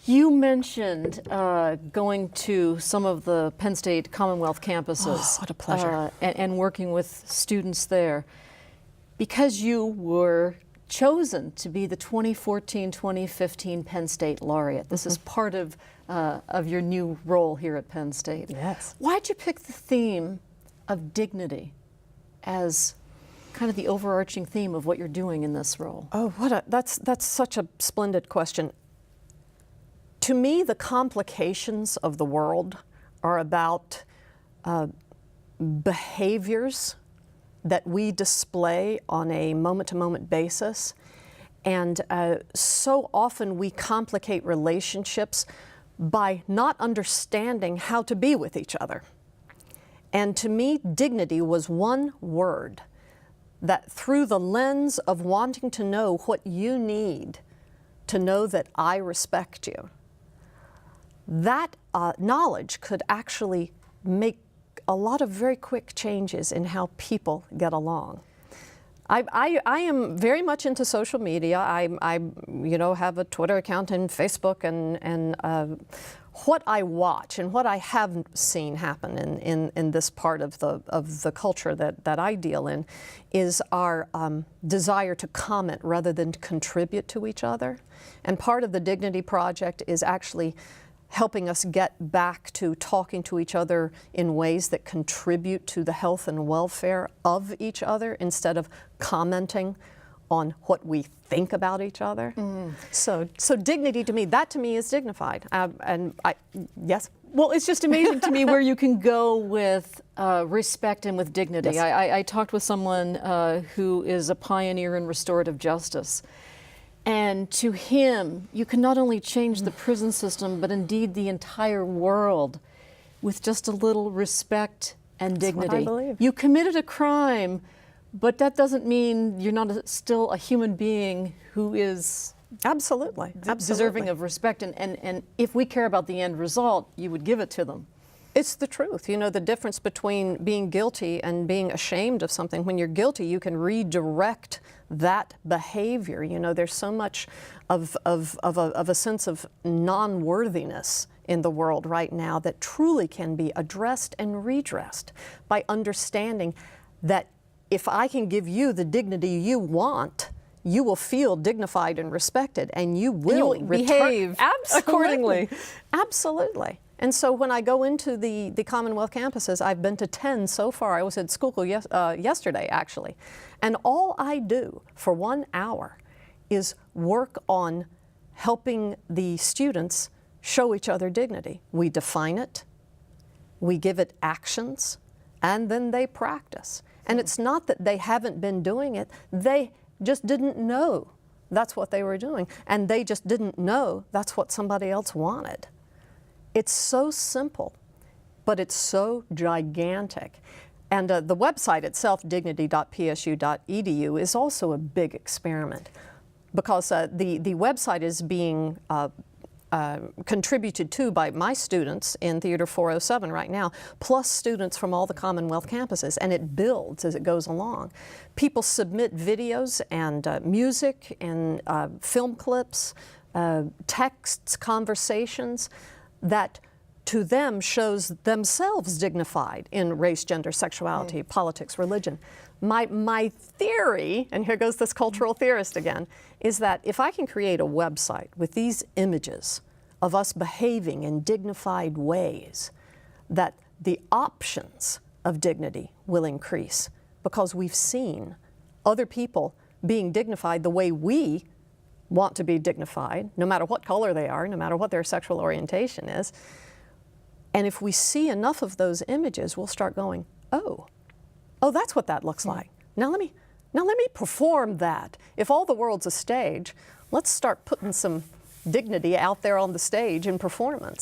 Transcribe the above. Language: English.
You mentioned going to some of the Penn State Commonwealth campuses. Oh, what a pleasure. And working with students there. Because you were chosen to be the 2014-2015 Penn State laureate. This is part of your new role here at Penn State. Yes. Why'd you pick the theme of dignity as kind of the overarching theme of what you're doing in this role? Oh, that's such a splendid question. To me, the complications of the world are about behaviors that we display on a moment-to-moment basis. And so often we complicate relationships by not understanding how to be with each other. And to me, dignity was one word that, through the lens of wanting to know what you need to know that I respect you, that knowledge could actually make a lot of very quick changes in how people get along. I am very much into social media. I have a Twitter account and Facebook, and what I watch and what I have seen happen in this part of the culture that I deal in is our desire to comment rather than to contribute to each other. And part of the Dignity Project is actually helping us get back to talking to each other in ways that contribute to the health and welfare of each other instead of commenting on what we think about each other. So dignity to me, that to me is dignified. Yes? Well, it's just amazing to me where you can go with respect and with dignity. Yes. I talked with someone who is a pioneer in restorative justice. And to him, you can not only change the prison system, but indeed the entire world with just a little respect and dignity. That's what I believe. You committed a crime, but that doesn't mean you're not still a human being who is Absolutely. deserving of respect. And if we care about the end result, you would give it to them. It's the truth. You know, the difference between being guilty and being ashamed of something. When you're guilty, you can redirect that behavior. You know, there's so much of a sense of non-worthiness in the world right now that truly can be addressed and redressed by understanding that if I can give you the dignity you want, you will feel dignified and respected, and you will behave accordingly. Absolutely. And so when I go into the Commonwealth campuses, I've been to 10 so far. I was at school yesterday, actually. And all I do for 1 hour is work on helping the students show each other dignity. We define it, we give it actions, and then they practice. And it's not that they haven't been doing it, they just didn't know that's what they were doing. And they just didn't know that's what somebody else wanted. It's so simple, but it's so gigantic. And the website itself, dignity.psu.edu, is also a big experiment because the website is being contributed to by my students in Theater 407 right now, plus students from all the Commonwealth campuses, and it builds as it goes along. People submit videos and music and film clips, texts, conversations that to them shows themselves dignified in race, gender, sexuality, politics, religion. My theory, and here goes this cultural theorist again, is that if I can create a website with these images of us behaving in dignified ways, that the options of dignity will increase because we've seen other people being dignified the way we want to be dignified, no matter what color they are, no matter what their sexual orientation is. And if we see enough of those images, we'll start going, oh, that's what that looks like. Now let me perform that. If all the world's a stage, let's start putting some dignity out there on the stage in performance.